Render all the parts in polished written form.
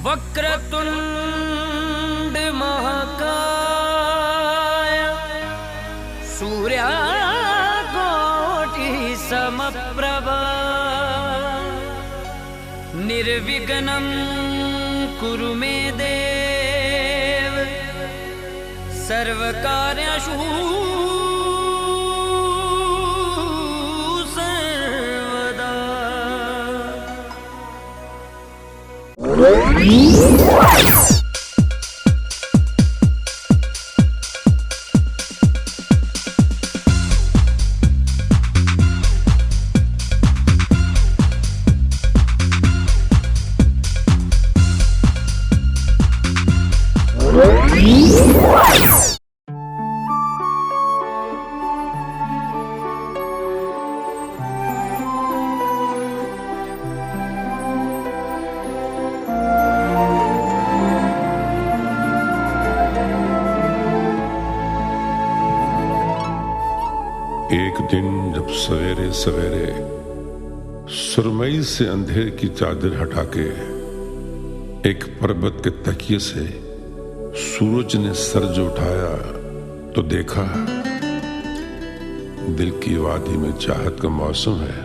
वक्रतुंड महाकाय सूर्यकोटि समप्रभा निर्विघ्नं कुरु मे देव सर्वकार्येषु सर्वदा। एक दिन जब सवेरे सवेरे सुरमई से अंधेर की चादर हटा के एक पर्वत के तकिए से सूरज ने सर जो उठाया तो देखा दिल की वादी में चाहत का मौसम है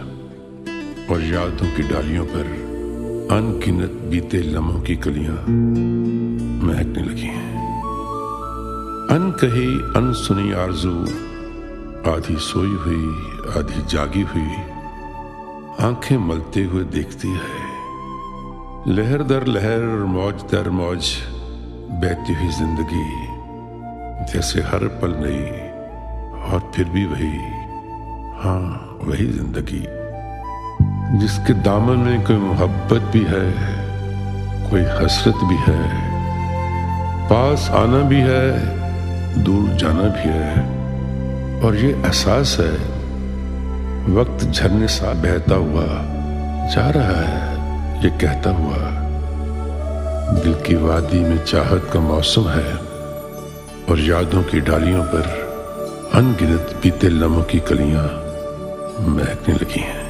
और यादों की डालियों पर अनगिनत बीते लम्हों की कलियां महकने लगी हैं। अनकही अनसुनी आरज़ू आधी सोई हुई आधी जागी हुई आंखें मलते हुए देखती है। लहर दर लहर मौज दर मौज बहती हुई जिंदगी जैसे हर पल नई और फिर भी वही, हाँ वही जिंदगी जिसके दामन में कोई मोहब्बत भी है, कोई हसरत भी है, पास आना भी है, दूर जाना भी है। और ये एहसास है वक्त झरने सा बहता हुआ जा रहा है, ये कहता हुआ दिल की वादी में चाहत का मौसम है और यादों की डालियों पर अनगिनत बीते लम्हों की कलियां महकने लगी हैं।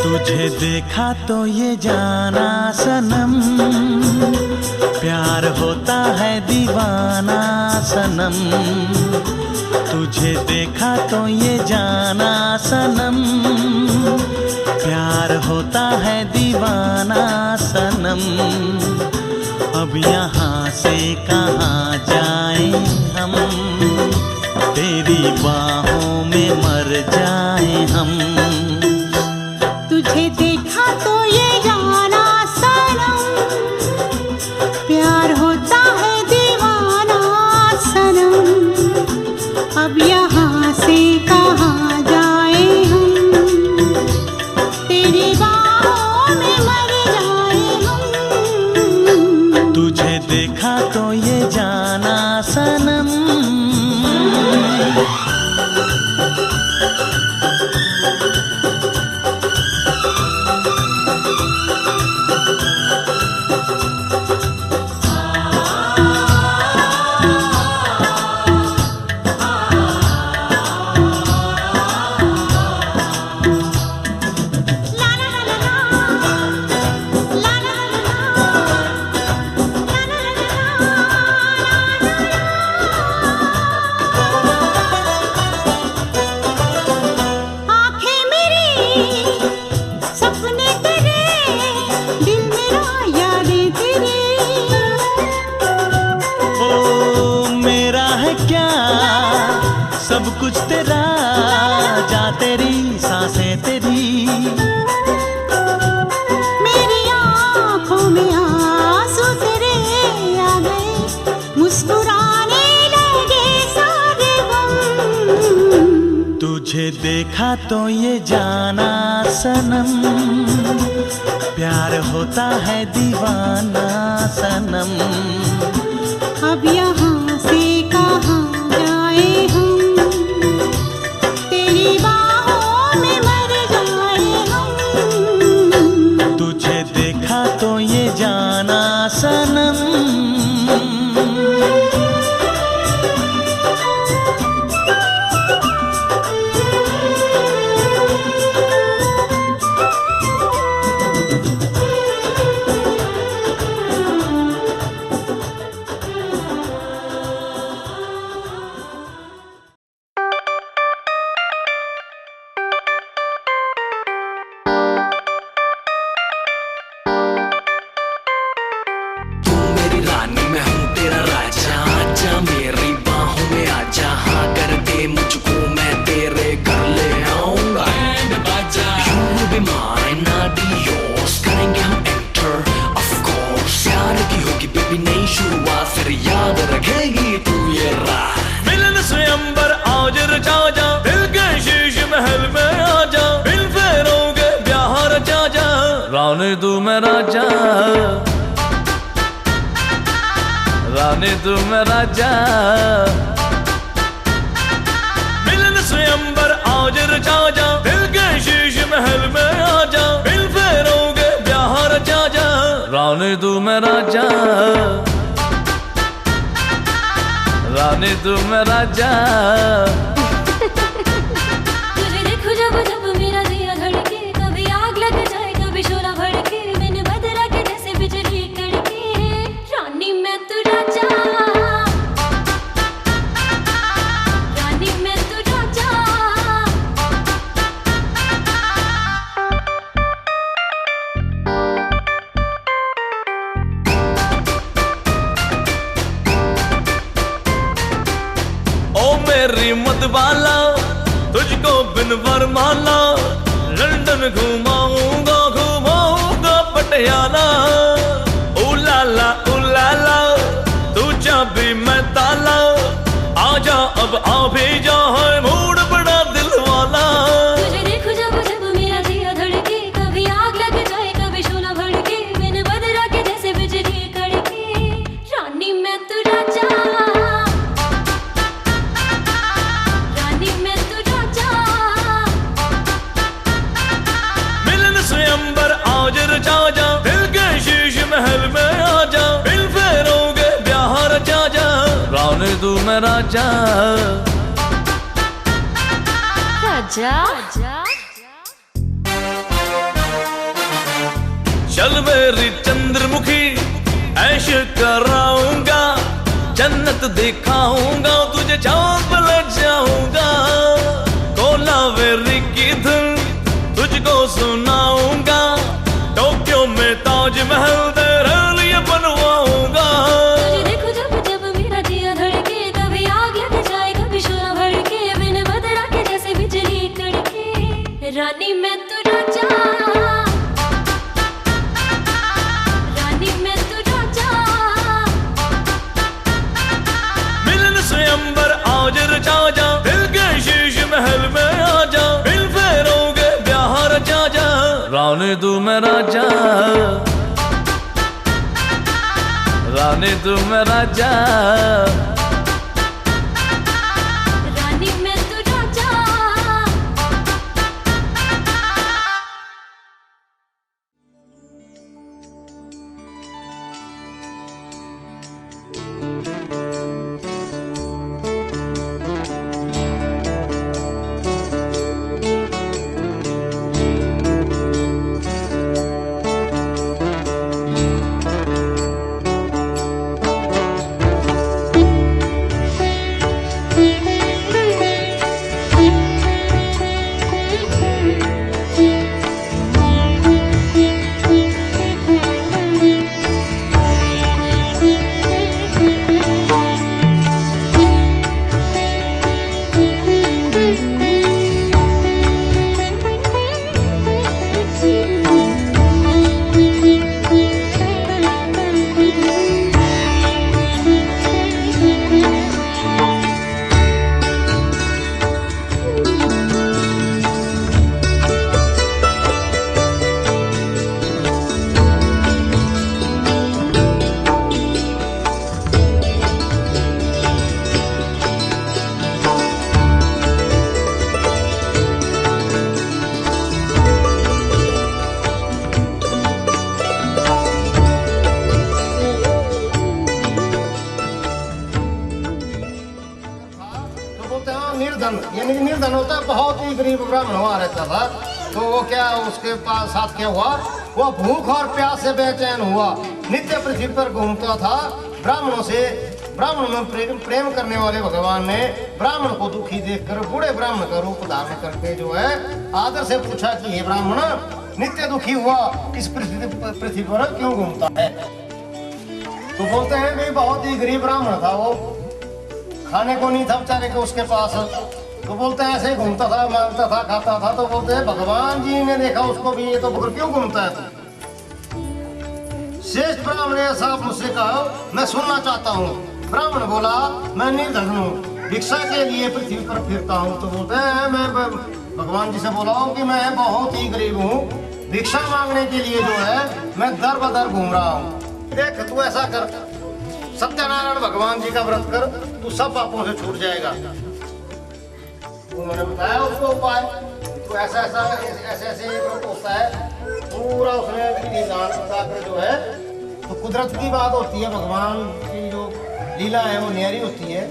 तुझे देखा तो ये जाना सनम, प्यार होता है दीवाना सनम। तुझे देखा तो ये जाना सनम, प्यार होता है दीवाना सनम। अब यहाँ से कहाँ जाएं हम, तेरी बाहों में मर जाएं हम। तुझे देखा तो ये जाना सनम, प्यार होता है दीवाना सनम। अब यहाँ से कहाँ जाए हम, तेरी बाहों में मर जाए हम। तुझे देखा तो ये जाना सनम। तुझे देखा तो ये जाना सनम, प्यार होता है दीवाना सनम। अब यहाँ से कहाँ जाए हम, तेरी बाहों में मर जाए हम। तुझे देखा तो ये जाना सनम। रानी तू मेरा जा, रानी तू मेरा जा, मिलन स्वयंवर आज रचा जा, दिल के शीश महल में आ जा, बिल फेरोगे ब्याह रचा जा। रानी तू मेरा जा, रानी तू मेरा जा। तुझे देखूं जब जब मेरा दिया धड़के, कभी आग लग जाए कभी शोला भड़के, मैंने बदला के जैसे बिजली कड़के। रानी मैं तू राजा, रानी मैं तू राजा। ओ मेरी मतवाला, तुझको बिन वरमाला, लंदन घुमाऊंगा घुमाऊंगा पटियाला। उलाला तू चाबी मैं ताला, आजा अब आ भी जा, है मूड बड़ा दिल वाला। तुझे देखूं जब जब मेरा दिया धड़के, कभी आग लग जाए कभी शोला भड़के, मैंने बदला के जैसे बिजली कड़के। रानी मैं तू राजा, रानी मैं तू राजा। मिलन स्वयंवर आज रचा जा, दिल के शीश महल में आ जा, बिल फेरोगे ब्याह रचा जा। रानी तू मेरा जा, राजा चल मेरी चंद्रमुखी, ऐश कराऊंगा, जन्नत दिखाऊंगा, तुझे चाँद ले जाऊंगा। कोलावेरी की धुन तुझको सुनाऊंगा, टोक्यो में ताजमहल तेरे लिए बनवाऊंगा। तुझे देखूं जब जब मेरा दिया धड़के, कभी आग लग जाए कभी शोला भड़के, मैंने बदला के जैसे बिजली कड़के। रानी मैं तू राजा, रानी मैं तू राजा। मिलन स्वयंवर आज रचा जा, दिल के शीश महल में आ जा, बिल फेरोगे ब्याह रचा जा। रानी तू मेरा जा, रानी तू मेरा जा। रानी मैं तू राजा। यानी कि निर्धन होता है, बहुत ही गरीब ब्राह्मण हुआ रहता था। तो वो क्या उसके पास साथ क्या हुआ, वो भूख और प्यास से बेचैन हुआ, नित्य पृथ्वी पर घूमता था। ब्राह्मण में प्रेम करने वाले भगवान ने ब्राह्मण को दुखी देखकर बूढ़े ब्राह्मण का रूप धारण करके जो है आदर से पूछा कि हे ब्राह्मण, नित्य दुखी हुआ इस पृथ्वी पर क्यों घूमता है? तो बोलते हैं भाई बहुत ही गरीब ब्राह्मण था, वो खाने को नहीं था बेचारे को उसके पास। तो बोलते हैं ऐसे ही घूमता था, मांगता था, खाता था। तो बोलते हैं भगवान जी ने देखा उसको भी, ये तो बकर क्यों घूमता है? श्रेष्ठ ब्राह्मण ने ऐसा मुझसे कहा, मैं सुनना चाहता हूँ। ब्राह्मण बोला, मैं निर्धन हूँ, भिक्षा के लिए पृथ्वी पर फिरता हूँ। तो बोलते हैं मैं भगवान जी से बोला हूँ कि मैं बहुत ही गरीब हूँ, भिक्षा मांगने के लिए जो है मैं दर बदर घूम रहा हूँ। देख तू ऐसा कर, सत्यनारायण भगवान जी का व्रत कर, तू सब पापों से छूट जाएगा। उन्होंने बताया उसको उपाय, तो ऐसा ऐसे व्रत होता है। पूरा उसने विधि विधान बताकर जो है, तो कुदरत की बात होती है, भगवान की जो लीला है वो न्यारी होती है।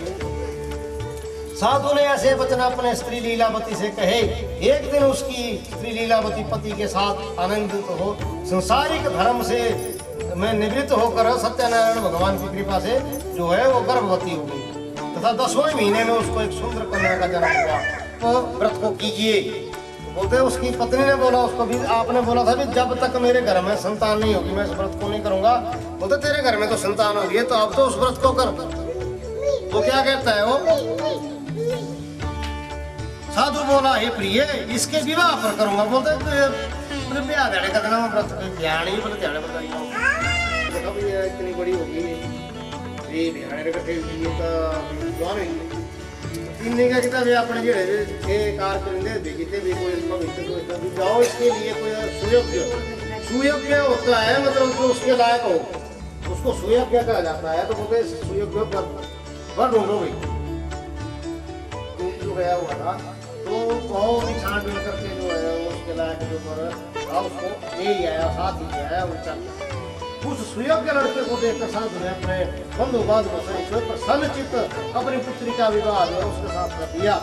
साधु ने ऐसे वचन अपने स्त्री लीलावती से कहे। एक दिन उसकी स्त्री लीलावती पति के साथ आनंदित हो संसारिक धर्म से में निवृत्त होकर सत्यनारायण भगवान की कृपा से जो है वो गर्भवती हो गई तथा 10वें महीने में उसको एक सुंदर कन्या का जन्म हुआ। तो व्रत को कीजिए। तो बोलते उसकी पत्नी ने बोला उसको भी, आपने बोला था कि जब तक मेरे घर में संतान नहीं होगी मैं इस व्रत को नहीं करूंगा। बोलते तेरे घर में तो संतान होगी है, तो अब तो उस व्रत को कर। तो क्या कहता है वो साधु बोला, हे प्रिय इसके विवाह पर करूंगा। बोलते ब्याह देने का दिन व्रत ध्यान ही बोले ध्यान बताइए देखो भी इतनी बड़ी होगी ये ध्यान इकट्ठे हुई का जवान है इन्हीं का कितना भी अपने जेड़े थे कार करेंगे देखते भी कोई भविष्य को इतना भी जाओ, इसके लिए कोई सुयोग्य होता है, मतलब जो उसके लायक हो उसको सुयोग्य कहा जाता है। तो बोलते सुयोग्य पर ढूंढो भाई जो गया हुआ था, तो बहुत ही छानबीन करके जो है उसके लायक जो पर उसको ले आया, साथ ही आया। उस सुयोग्य लड़के को देखकर साधु ने अपने बंधु बांधवों सहित प्रसन्नचित्त अपनी पुत्री का विवाह जो उसके साथ कर दिया।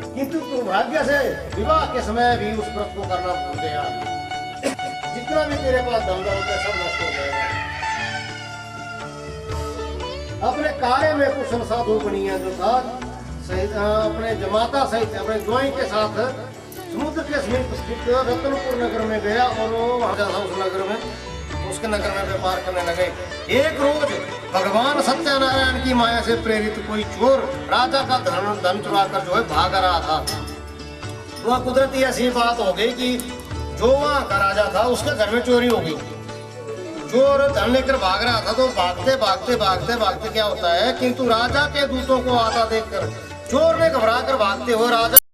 किंतु दुर्भाग्य से विवाह के समय भी उस व्रत को करना भूल गया। जितना भी तेरे पास धन दौलत है सब नष्ट हो जाएगा। अपने कार्य में कुशल साधु बनिया जो था सहित अपने जमाता सहित अपने ज्वाई के साथ समुद्र के समीप स्थित रतनपुर नगर में गया और वो वहां था उस नगर में, उसके नगर में व्यापार करने लगे। एक रोज भगवान सत्यनारायण की माया से प्रेरित कोई चोर राजा का धन चुरा कर जो है भाग रहा था। तो वह कुदरती ऐसी बात हो गई कि जो वहाँ का राजा था उसके घर में चोरी हो गई। चोर धन लेकर भाग रहा था, तो भागते भागते भागते भागते क्या होता है, किंतु राजा के दूतों को आता देखकर चोर ने घबरा कर भागते हुए राजा